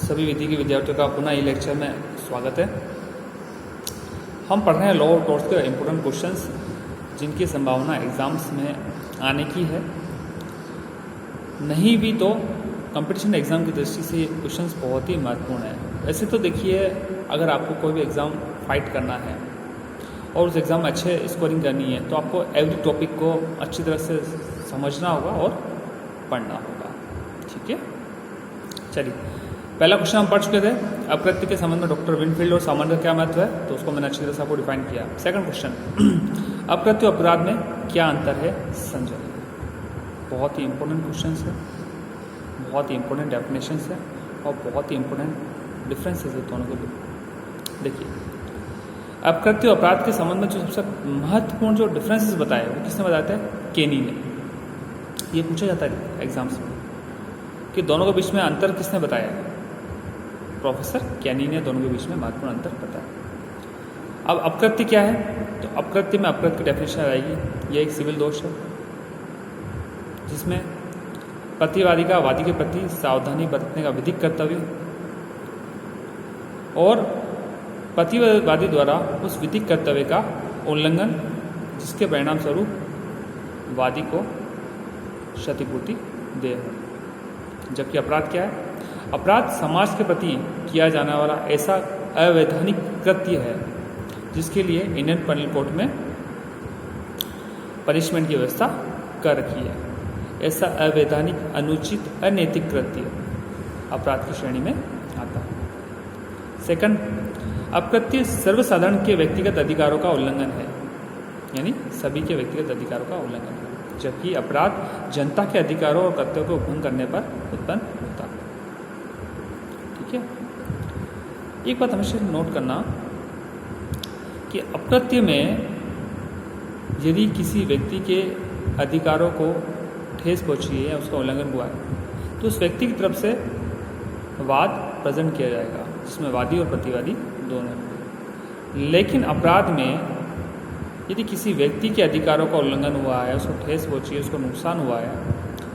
सभी विधि के विद्यार्थियों का पुनः ई लेक्चर में स्वागत है। हम पढ़ रहे हैं लॉ ऑफ टॉर्क्स के इम्पोर्टेंट क्वेश्चंस जिनकी संभावना एग्ज़ाम्स में आने की है। नहीं भी तो कंपटीशन एग्ज़ाम की दृष्टि से ये क्वेश्चंस बहुत ही महत्वपूर्ण है। वैसे तो देखिए, अगर आपको कोई भी एग्ज़ाम फाइट करना है और उस एग्ज़ाम में अच्छे स्कोरिंग करनी है तो आपको एवरी टॉपिक को अच्छी तरह से समझना होगा और पढ़ना होगा। ठीक है, चलिए पहला क्वेश्चन हम पढ़ चुके थे। अपकृत्य के संबंध में डॉक्टर विनफील्ड और सामान्य का क्या महत्व है, तो उसको मैंने अच्छी तरह से आपको डिफाइन किया। सेकंड क्वेश्चन, अपकृत्य और अपराध में क्या अंतर है समझे। बहुत ही इंपॉर्टेंट क्वेश्चन है, बहुत ही इंपॉर्टेंट डेफिनेशंस है और बहुत ही इंपॉर्टेंट डिफरेंसेस है दोनों के बीच। देखिए, अपकृत्य और अपराध के संबंध में जो सबसे महत्वपूर्ण जो डिफरेंसेस बताए वो किसने बताया था? केनी ने। ये पूछा जाता है एग्जाम्स में कि दोनों के बीच में अंतर किसने बताया है? प्रोफेसर केनी ने दोनों के बीच में महत्वपूर्ण अंतर बताया। अब अपकृत्य क्या है, तो अपकृत्य में अपकृत्य की डेफिनेशन आएगी। ये एक सिविल दोष है जिसमें प्रतिवादी का वादी के प्रति सावधानी बरतने का विधिक कर्तव्य और प्रतिवादी द्वारा उस विधिक कर्तव्य का उल्लंघन जिसके परिणाम स्वरूप वादी को क्षतिपूर्ति दे। जबकि अपराध क्या है? अपराध समाज के प्रति किया जाने वाला ऐसा अवैधानिक कृत्य है जिसके लिए इंडियन पेनल कोड में पनिशमेंट की व्यवस्था कर रखी है। ऐसा अवैधानिक, अनुचित, अनैतिक कृत्य अपराध की श्रेणी में आता है। सेकंड, अपकृत्य सर्वसाधारण के व्यक्तिगत अधिकारों का उल्लंघन है, यानी सभी के व्यक्तिगत अधिकारों का उल्लंघन है। जबकि अपराध जनता के अधिकारों और कर्तव्यों को उल्लंघन करने पर उत्पन्न होता है। ठीक है, एक बात हमेशा नोट करना कि अपकृत्य में यदि किसी व्यक्ति के अधिकारों को ठेस पहुंची है या उसका उल्लंघन हुआ है तो उस व्यक्ति की तरफ से वाद प्रेजेंट किया जाएगा जिसमें वादी और प्रतिवादी दोनों। लेकिन अपराध में यदि किसी व्यक्ति के अधिकारों का उल्लंघन हुआ है, उसको ठेस पहुंची है, उसको नुकसान हुआ है,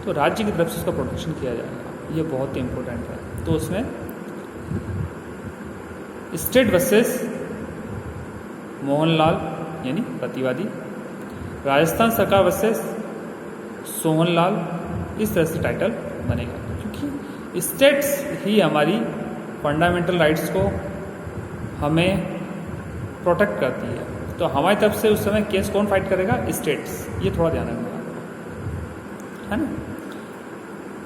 तो राज्य की तरफ से उसका प्रोटेक्शन किया जाएगा। ये बहुत ही इंपॉर्टेंट है। तो उसमें स्टेट वर्सेस मोहनलाल यानी प्रतिवादी, राजस्थान सरकार वर्सेस सोहनलाल, इस तरह से टाइटल बनेगा क्योंकि स्टेट्स ही हमारी फंडामेंटल राइट्स को हमें प्रोटेक्ट करती है। तो हमारी तरफ से उस समय केस कौन फाइट करेगा? स्टेट्स। ये थोड़ा ध्यान रखना है ना।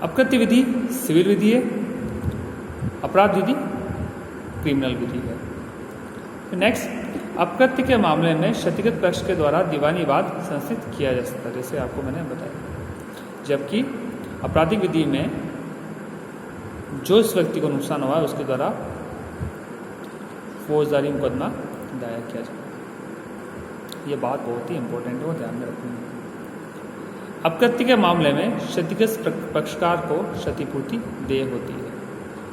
अपकृत्य विधि सिविल विधि है, अपराध विधि क्रिमिनल विधि है। नेक्स्ट, अपकृत्य के मामले में क्षतिग्रस्त पक्ष के द्वारा दीवानी वाद संस्थित किया जा सकता है, जैसे आपको मैंने बताया। जबकि आपराधिक विधि में जो इस व्यक्ति को नुकसान हुआ है उसके द्वारा फौजदारी मुकदमा दायर किया जाए। ये बात बहुत ही इंपॉर्टेंट है, वो ध्यान में रखनी है। अपकृत्य के मामले में क्षतिग्रस्त पक्षकार को क्षतिपूर्ति देय होती है।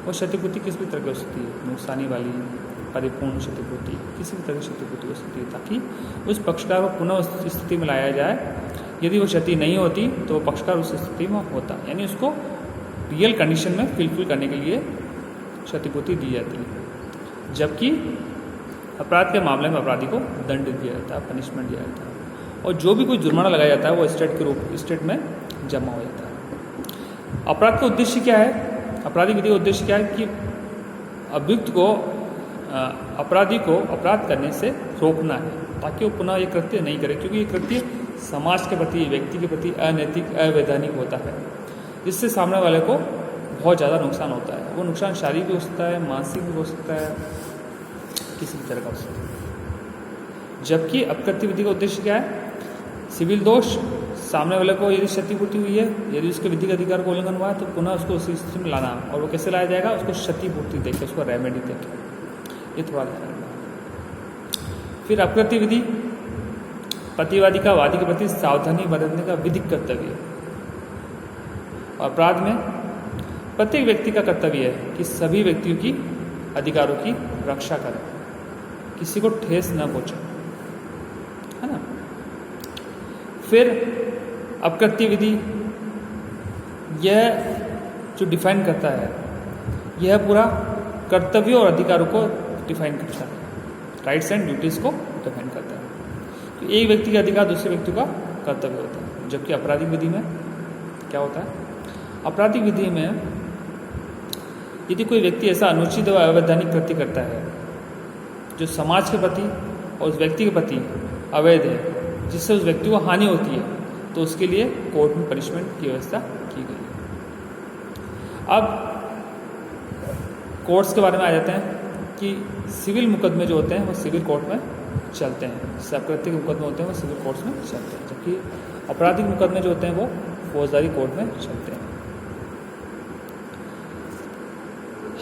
और क्षतिपूर्ति किस भी तरह की हो सकती है? नुकसानी वाली, परिपूर्ण क्षतिपूर्ति, किसी भी तरह की क्षतिपूर्ति हो सकती है ताकि उस पक्षकार को पुनः उस स्थिति में लाया जाए। यदि वो क्षति नहीं होती तो वो पक्षकार उस स्थिति में होता, यानी उसको रियल कंडीशन में फुलफिल करने के लिए क्षतिपूर्ति दी जाती है। जबकि अपराध के मामले में अपराधी को दंड दिया जाता है, पनिशमेंट दिया जाता है और जो भी कोई जुर्माना लगाया जाता है वो स्टेट में जमा हो जाता है। अपराध का उद्देश्य क्या है? अपराधिक विधि का उद्देश्य क्या है कि अभियुक्त को, अपराधी को अपराध करने से रोकना है ताकि वो पुनः ये कृत्य नहीं करे, क्योंकि ये कृत्य समाज के प्रति, व्यक्ति के प्रति अनैतिक, अवैधानिक होता है जिससे सामने वाले को बहुत ज़्यादा नुकसान होता है। वो नुकसान शारीरिक भी हो सकता है, मानसिक भी हो सकता है, किसी भी तरह का हो सकता है। जबकि अपकृत्य विधि का उद्देश्य क्या है? सिविल दोष, सामने वाले को यदि क्षतिपूर्ति हुई है, यदि उसके विधिक अधिकार को उल्लंघन हुआ है तो पुनः उसको उसी स्थिति में लाना। और वो कैसे लाया जाएगा? उसको क्षतिपूर्ति देकर, उसको रेमेडी देकर। ये थोड़ा ध्यान रखना। फिर अपकृत्य विधि प्रतिवादी का वादी के प्रति सावधानी बरतने का विधिक कर्तव्य। और अपराध में प्रत्येक व्यक्ति का कर्तव्य है कि सभी व्यक्तियों की अधिकारों की रक्षा करें, किसी को ठेस न पहुंचे, है ना। फिर अपकृत्य विधि यह जो डिफाइन करता है यह पूरा कर्तव्यों और अधिकारों को डिफाइन करता है, राइट्स एंड ड्यूटीज़ को डिफाइन करता है। तो एक व्यक्ति का अधिकार दूसरे व्यक्ति का कर्तव्य होता है। जबकि आपराधिक विधि में क्या होता है? आपराधिक विधि में यदि कोई व्यक्ति ऐसा अनुचित व अवैधानिक कृत्य करता है जो समाज के प्रति और उस व्यक्ति के प्रति अवैध है, जिससे उस व्यक्ति को हानि होती है, तो उसके लिए कोर्ट में पनिशमेंट की व्यवस्था की गई है। अब कोर्ट्स के बारे में आ जाते हैं कि सिविल मुकदमे जो होते हैं वो सिविल कोर्ट में चलते हैं, जैसे अकृत्य के मुकदमे होते हैं वो सिविल कोर्ट्स में चलते हैं, जबकि आपराधिक मुकदमे जो होते हैं वो फौजदारी कोर्ट में चलते हैं।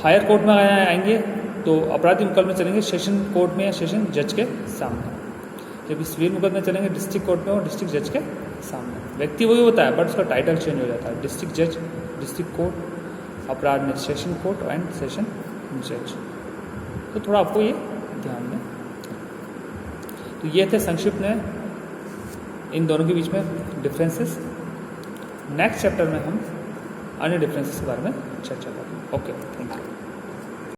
हायर कोर्ट में आएंगे तो आपराधिक मुकदमे चलेंगे सेशन कोर्ट में या सेशन जज के सामने, जबकि सिविल मुकदमे चलेंगे डिस्ट्रिक्ट कोर्ट में और डिस्ट्रिक्ट जज के सामने। व्यक्ति वही होता है बट उसका टाइटल चेंज हो जाता है, डिस्ट्रिक्ट जज, डिस्ट्रिक्ट कोर्ट, अपराध में सेशन कोर्ट एंड सेशन जज। तो थोड़ा आपको ये ध्यान दें। तो ये थे संक्षिप्त में इन दोनों के बीच में डिफरेंसेस। नेक्स्ट चैप्टर में हम अन्य डिफरेंसेस के बारे में चर्चा करेंगे। Okay, thank you.